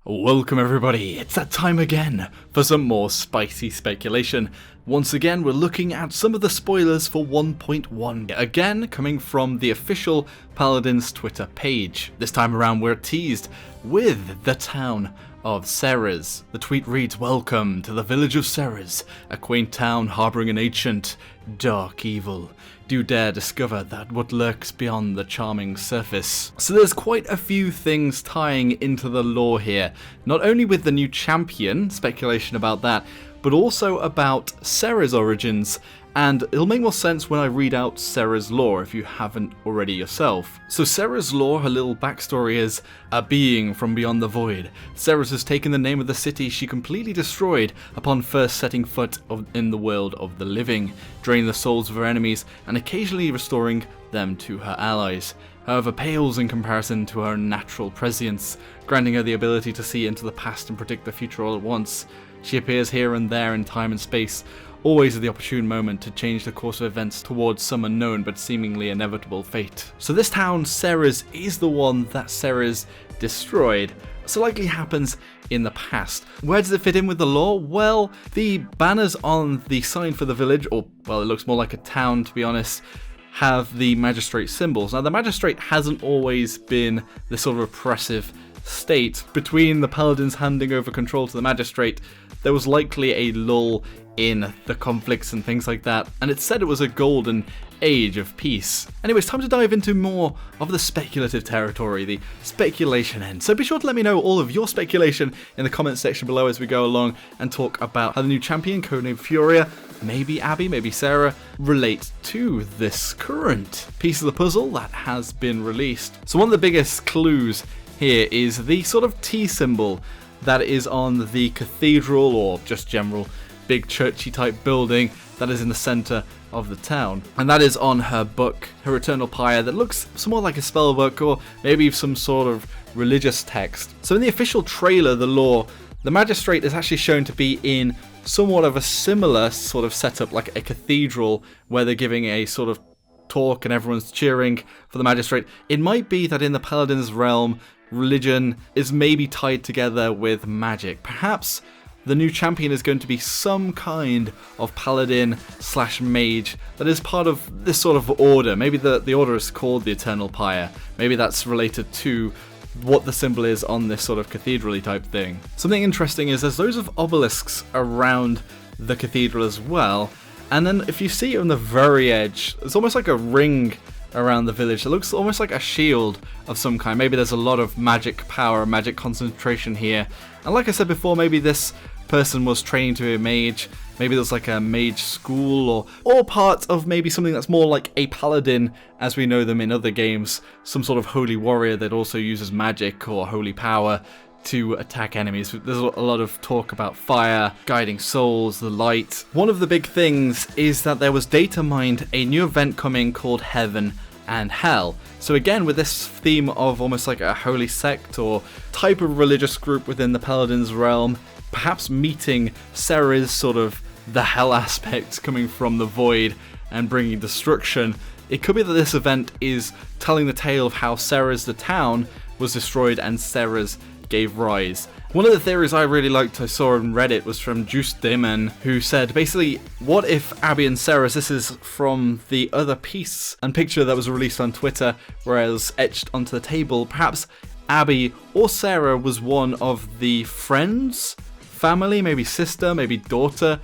Welcome everybody, it's that time again for some more spicy speculation. Once again, we're looking at some of the spoilers for 1.1, again coming from the official Paladins Twitter page. This time around we're teased with the town of Seris. The tweet reads, "Welcome to the village of Seris, a quaint town harboring an ancient, dark evil. Do dare discover that what lurks beyond the charming surface." So there's quite a few things tying into the lore here, not only with the new champion, speculation about that, but also about Seris' origins, and it'll make more sense when I read out Seris' lore if you haven't already yourself. So Seris' lore, her little backstory is a being from beyond the void. Seris has taken the name of the city she completely destroyed upon first setting foot in the world of the living, draining the souls of her enemies and occasionally restoring them to her allies. However, pales in comparison to her natural prescience, granting her the ability to see into the past and predict the future all at once. She appears here and there in time and space, always at the opportune moment to change the course of events towards some unknown but seemingly inevitable fate. So this town, Seris, is the one that Seris destroyed, so likely happens in the past. Where does it fit in with the lore? Well, the banners on the sign for the village, or well, it looks more like a town to be honest, have the magistrate symbols. Now the magistrate hasn't always been this sort of oppressive state. Between the paladins handing over control to the magistrate, there was likely a lull in the conflicts and things like that, and it said it was a golden age of peace. Anyway, it's time to dive into more of the speculative territory, the speculation end. So be sure to let me know all of your speculation in the comments section below as we go along and talk about how the new champion, codenamed Furia, maybe Abby, maybe Sarah, relate to this current piece of the puzzle that has been released. So one of the biggest clues here is the sort of T symbol that is on the cathedral or just general big churchy type building that is in the center of the town, and that is on her book, her eternal pyre, that looks somewhat like a spell book or maybe some sort of religious text. So in the official trailer, the lore, the magistrate is actually shown to be in somewhat of a similar sort of setup, like a cathedral where they're giving a sort of talk and everyone's cheering for the magistrate. It might be that in the paladin's realm, religion is maybe tied together with magic. Perhaps the new champion is going to be some kind of paladin slash mage that is part of this sort of order. Maybe the order is called the Eternal Pyre. Maybe that's related to what the symbol is on this sort of cathedral-y type thing. Something interesting is there's loads of obelisks around the cathedral as well. And then if you see on the very edge, it's almost like a ring around the village. It looks almost like a shield of some kind. Maybe there's a lot of magic power, magic concentration here. And like I said before, maybe this person was training to be a mage. Maybe there's like a mage school or part of maybe something that's more like a paladin as we know them in other games. Some sort of holy warrior that also uses magic or holy power to attack enemies. There's a lot of talk about fire, guiding souls, the light. One of the big things is that there was data mined a new event coming called Heaven and Hell. So again, with this theme of almost like a holy sect or type of religious group within the Paladins realm, perhaps meeting Seris, sort of the hell aspect coming from the void and bringing destruction. It could be that this event is telling the tale of how Seris the town was destroyed and Seris gave rise. One of the theories I really liked I saw on Reddit was from Juice Demon, who said basically, what if Abby and Seris, this is from the other piece and picture that was released on Twitter where it was etched onto the table, perhaps Abby or Sarah was one of the friends, family, maybe sister, maybe daughter,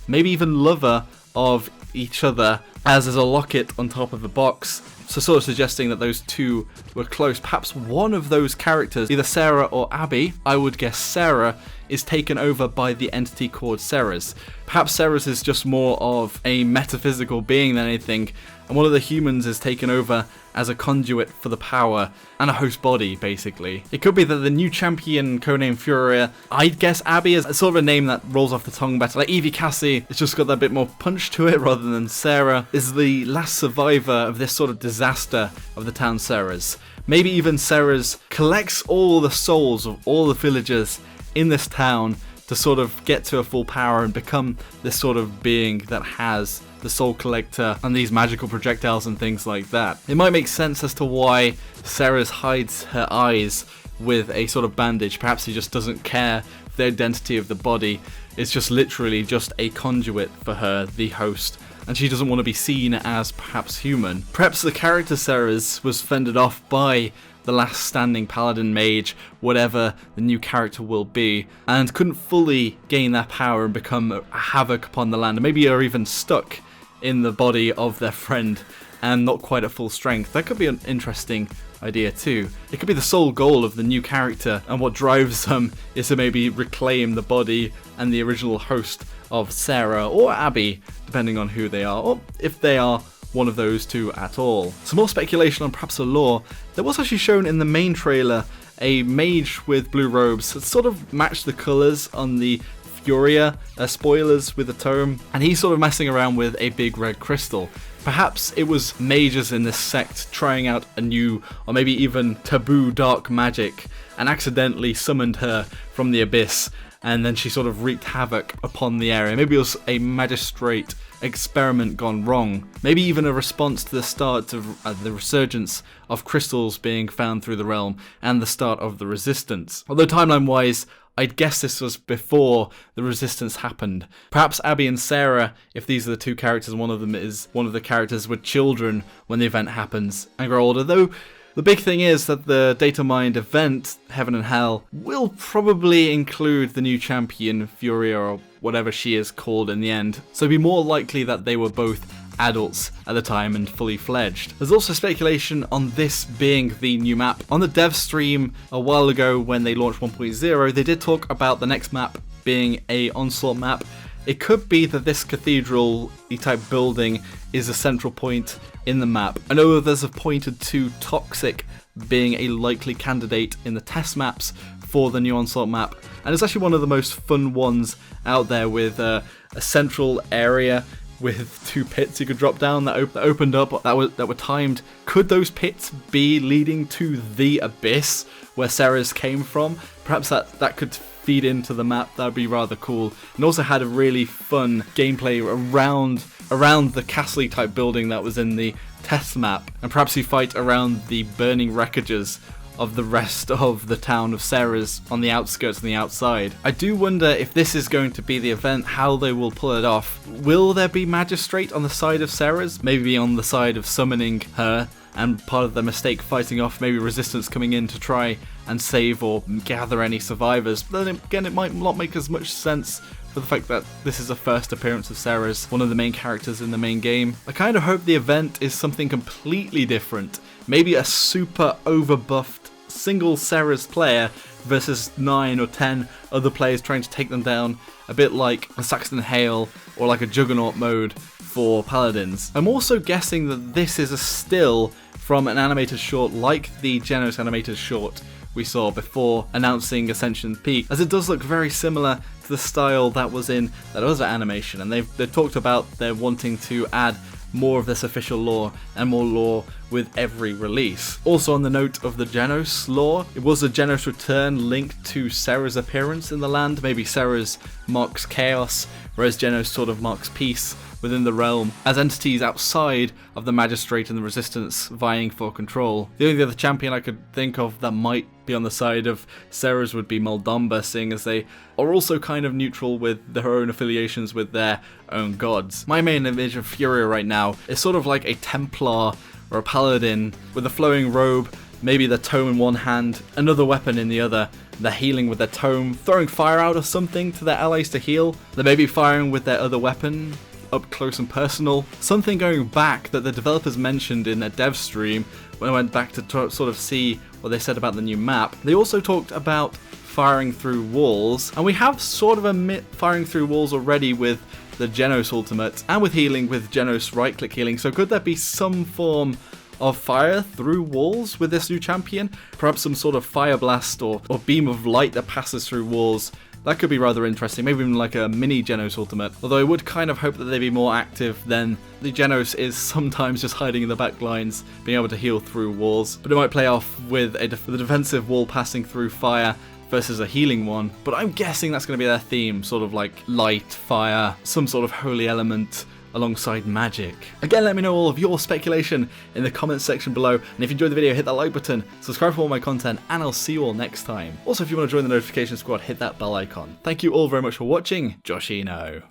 maybe even lover of each other, as there's a locket on top of the box. So sort of suggesting that those two were close. Perhaps one of those characters, either Sarah or Abby, I would guess Sarah, is taken over by the entity called Seris. Perhaps Seris is just more of a metaphysical being than anything, and one of the humans is taken over as a conduit for the power and a host body, basically. It could be that the new champion, codenamed Furia, I'd guess Abby is sort of a name that rolls off the tongue better. Like Evie Cassie, it's just got that bit more punch to it rather than Sarah, is the last survivor of this sort of disaster of the town Seris. Maybe even Seris collects all the souls of all the villagers in this town to sort of get to a full power and become this sort of being that has the soul collector and these magical projectiles and things like that. It might make sense as to why Seris hides her eyes with a sort of bandage. Perhaps he just doesn't care the identity of the body. It's just literally just a conduit for her, the host, and she doesn't want to be seen as perhaps human. Perhaps the character Seris was fended off by the last standing paladin mage, whatever the new character will be, and couldn't fully gain their power and become a havoc upon the land. Maybe are even stuck in the body of their friend and not quite at full strength. That could be an interesting idea too. It could be the sole goal of the new character, and what drives them is to maybe reclaim the body and the original host of Sarah or Abby, depending on who they are, or if they are one of those two at all. Some more speculation on perhaps a lore. There was actually shown in the main trailer a mage with blue robes that sort of matched the colours on the Furia spoilers with the tome, and he's sort of messing around with a big red crystal. Perhaps it was mages in this sect trying out a new, or maybe even taboo dark magic, and accidentally summoned her from the abyss, and then she sort of wreaked havoc upon the area. Maybe it was a magistrate experiment gone wrong. Maybe even a response to the start of the resurgence of crystals being found through the realm, and the start of the resistance. Although timeline-wise, I'd guess this was before the resistance happened. Perhaps Abby and Sarah, if these are the two characters, one of them is one of the characters with children when the event happens and grow older. Though the big thing is that the data mined event, Heaven and Hell, will probably include the new champion, Furia, or whatever she is called in the end. So it'd be more likely that they were both adults at the time and fully fledged. There's also speculation on this being the new map. On the dev stream a while ago when they launched 1.0, they did talk about the next map being a Onslaught map. It could be that this cathedral type building is a central point in the map. I know others have pointed to Toxic being a likely candidate in the test maps for the new Onslaught map, and it's actually one of the most fun ones out there, with a central area with two pits you could drop down that opened up that were timed. Could those pits be leading to the abyss where Seris came from? Perhaps that could feed into the map. That would be rather cool. And also had a really fun gameplay around the castle type building that was in the test map, and perhaps you fight around the burning wreckages of the rest of the town of Seris on the outskirts and the outside. I do wonder if this is going to be the event, how they will pull it off. Will there be Magistrate on the side of Seris? Maybe on the side of summoning her, and part of the mistake fighting off maybe resistance coming in to try and save or gather any survivors. But then again, it might not make as much sense for the fact that this is the first appearance of Seris, one of the main characters in the main game. I kind of hope the event is something completely different. Maybe a super overbuffed single Seris player versus 9 or 10 other players trying to take them down, a bit like a Saxton Hale or like a Juggernaut mode for Paladins. I'm also guessing that this is a still from an animated short like the Genos animated short we saw before announcing Ascension Peak, as it does look very similar to the style that was in that other animation, and they've talked about they're wanting to add more of this official lore and more lore with every release. Also on the note of the Genos lore, it was a Genos return linked to Sarah's appearance in the land. Maybe Sarah's marks chaos, whereas Genos sort of marks peace within the realm, as entities outside of the Magistrate and the Resistance vying for control. The only other champion I could think of that might be on the side of Seris would be Moldamba, seeing as they are also kind of neutral with their own affiliations with their own gods. My main image of Furia right now is sort of like a Templar or a Paladin with a flowing robe, maybe the tome in one hand, another weapon in the other. They're healing with their tome, throwing fire out or something to their allies to heal. They may be firing with their other weapon, up close and personal. Something going back that the developers mentioned in a dev stream when I went back to sort of see what they said about the new map. They also talked about firing through walls, and we have sort of a firing through walls already with the Genos ultimate and with healing with Genos right click healing. So could there be some form of fire through walls with this new champion? Perhaps some sort of fire blast or beam of light that passes through walls. That could be rather interesting, maybe even like a mini Genos ultimate. Although I would kind of hope that they'd be more active than the Genos is sometimes just hiding in the back lines, being able to heal through walls. But it might play off with the defensive wall passing through fire versus a healing one. But I'm guessing that's going to be their theme, sort of like light, fire, some sort of holy element alongside magic? Again, let me know all of your speculation in the comments section below, and if you enjoyed the video, hit that like button, subscribe for all my content, and I'll see you all next time. Also, if you want to join the notification squad, hit that bell icon. Thank you all very much for watching. Joshino.